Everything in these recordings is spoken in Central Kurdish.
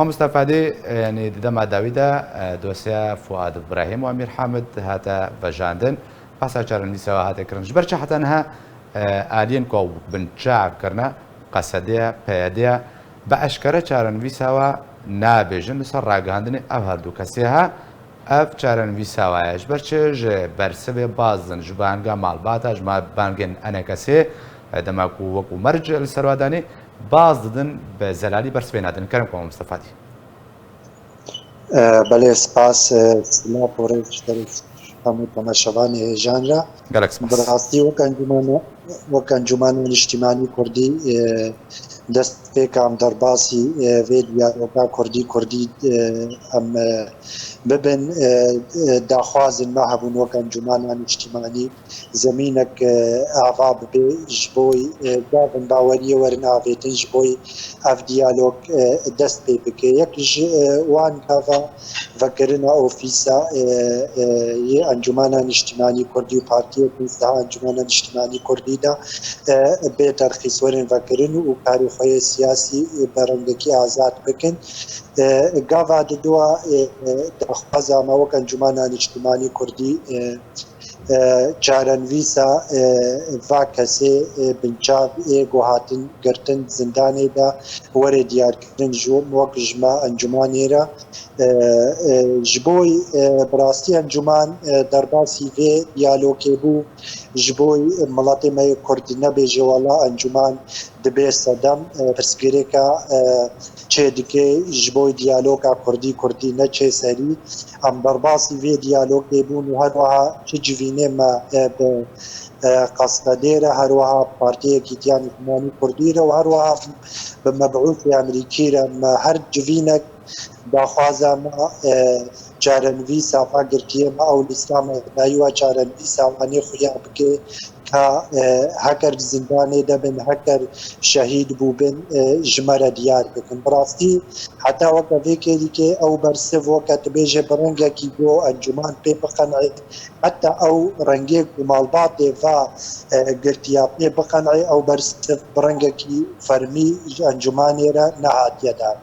مستفادی يعني دما داویدا دوسیا فؤاد ابراهیم و امیر حامد هاتا بجاندن پاسا چارن دیسا هاتا کرنج برچ حتی انها آلین کو بنچاع کرنا قصدیه پیادیه با اشکره چارن ویساوا نابجن لسر راگاندنی او هردو کسیها اف چارن ویساوایش برچ برسه بازن جبانگا مالباتا جما بانگن انا کسی دما کو وکو مرج لسروادانی باز دادن به زلالی برس بینادن کرم کنم مستفادی. بله سپاس سلا پورش درست همون تماشاوانی جانرا. گلک سپاس. براستی وکانجمان اجتماعی کردی دست پیکام در باسی ویدیا وکا کردی ام ببن داخوازن ما هبون وکانجمان اجتماعی زمینک آواب به جبوی دابن باوری ورن آویتن جبوی اف دیالوگ دست پی بکه یکیش وان کافا وکرنا اوفیسا یه انجمن اجتماعی کردی و پارتی کنسته انجمن اجتماعی کردی دا به ترخیص ورن وکرن و کاری خوی سیاسی برندگی آزاد بکن گاوا دوا دخوازا ما وک انجمن اجتماعی کردی چارنویسا واکسی بنچاب گوهاتن گرتن زندانی دا وری دیار کردن جو موکجما انجمانی را جبوی براستی انجمان در باسی وی دیالوگی بو جبوی ملاتی مای کردی نبی جوالا انجمان دبی صدام پرسگیری که چه دیگه جبوی دیالوگا کردی نه چه سری ام در باسی وی دیالوگی بو نو هر وها چه جوینه ما به قصدی را هر وها پارتی کیتیان اجتماعی کردی را و هر وها به مبعوث امریکی را ما هر جوینه داخوازا ما چارنوی صافا گرتیه ما اول اسلام نایوا چارنوی صافانی خویا بکه که هکر زندانی دبن هکر شهید بوبن جمره دیار بکن براستی حتی وقت ویکی که او برسه وقت بیجه برنگه کی گو انجمان پی بقنعی حتی او رنگی مالبات و گرتیا پی بقنعی او برسه برنگه کی فرمی انجمانی را نهاتیه دار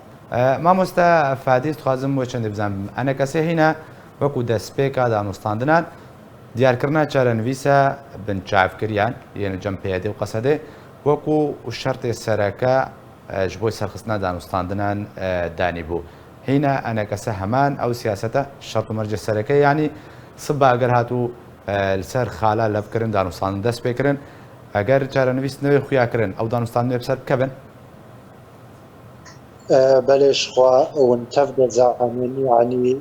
ما مستفادی خوازم و چند بزنم انا کسی هینا وکو دست پیکا دانستاندنان دیارکردنا چارەنویسە بنچاوکریان یعنی جەمپێدی و قەسەدێ وەکو شەرتی سەرەکە ji بۆی سەرخستنا دانوستاندنان دانی بوو هینە ئەنەکەسە هەمان ئەو سیاسەتە شەرت و مەرجە سەرەکە ینی سب ئەگەر هاتوو لەسەر خالا لەفکردن دانوستاندن دەست پێکردن ئەگەر چارەنویست نوێی خویاکردن ئەو دانوستاندنێ بسەر بکەبن بەلێش خوا ونتەف دەزانین ینی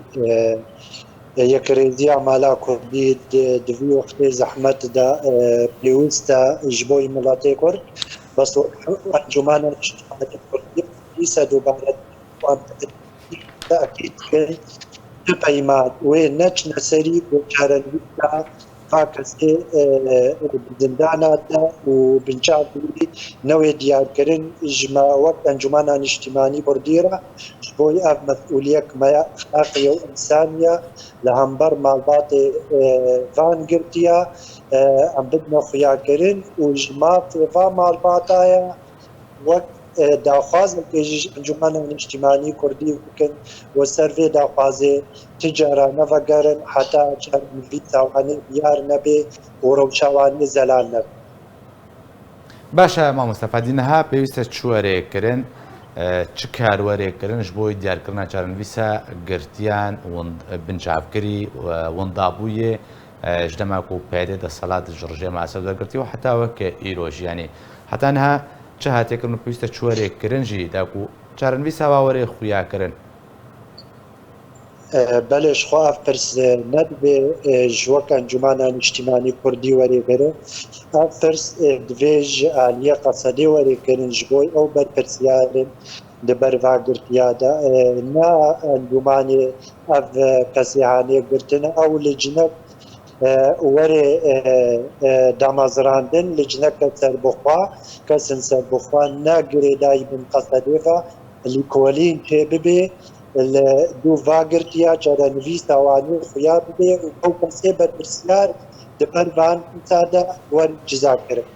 یەکرێزی ئامالا کوردی دوی وەختێ زەحمەت دا پێویستە ji بۆی مڵاتی کورد بەس ئەنجومانە اجتماعی کوردی پێویستە دووبارە تاکید کرد بپەیمان وێ نەچنە سەری بۆ چارەنویسە کەسێ زندانادا و بنچاوی نەوێ دیارکردن ژمە وەک ئەنجومانە نیشتیمانی کوردیرە ji بۆی ئەv مەسئولیەتمەیە ئەخلاقیە و ئینسانیە لە هەمبەر ماڵباتێ ڤان گرتیە ئەم بدنە خویاکردن و ژما فێڤا ماڵباتایە وەک داخوازن پێشیش ئەنجومانە نیشتیمانی کوردی بکەن و سەر vê daxwazê ti cara nevegerin heta çarnivîsa wanê diyar nebe û rewşa wanê zelal nebe. باشە مامۆستەفادی نەها پێویستە چوەرێکردن چ کاروەرێکردن ji بۆی دیارکردنا چارەنویسە گرتیان بنچاوکری وەندابوویێ ji demek û pêdê desthilat ji rejêma Esed wergirtî û heta weke îroj yanî heta niha çi hatêkirin û pêwîst e çiwerêkirin jî dek û çarەnivîsa wa were xuyakirin بەلێش خوا ئەv pirs nedibê ji wek encumana niştimanî kurdî werêgirin ev pirs divê ji aliyê qesedê werêkirin ji bo ew berpirsiyarên di ber vagirtiya de ne encûmanê ev pesîhanê girtin ew li cinek werê damezrandin li cineke serbixwe kesin serbixwe ne girêdayî bin qesedê ve lîkolîn tê bibe دو واگرتیا چارەنویسا wanê xuya bibe û ew kesê berpirsiyar di ber van îsada wer ciza kirin